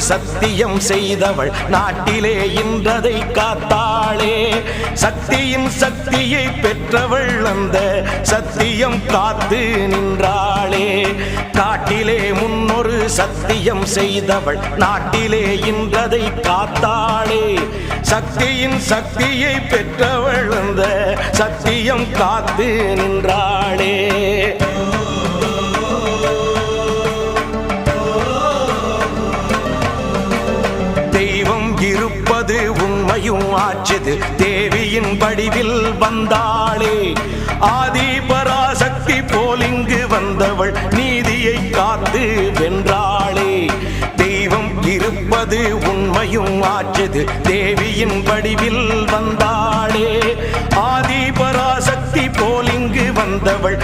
சத்தியம் செய்தவள் நாட்டிலே இன்றதை காத்தாளே. சக்தியின் சக்தியை பெற்றவள் அந்த சத்தியம் காத்து நின்றாளே. காட்டிலே முன்னொரு சத்தியம் செய்தவள் நாட்டிலே இன்றதை காத்தாளே. சக்தியின் சக்தியை பெற்றவள் அந்த சத்தியம் காத்து நின்றாளே. தெய்வம் இருப்பது உண்மையும் ஆச்சது தேவியின் வடிவில் வந்தாளே. ஆதி பராசக்தி போலிங்கு வந்தவள் நீதியை காத்து வென்றாளே. தெய்வம் இருப்பது உண்மையும் ஆச்சது தேவியின் வடிவில் வந்தாளே. ஆதி பராசக்தி போலிங்கு வந்தவள்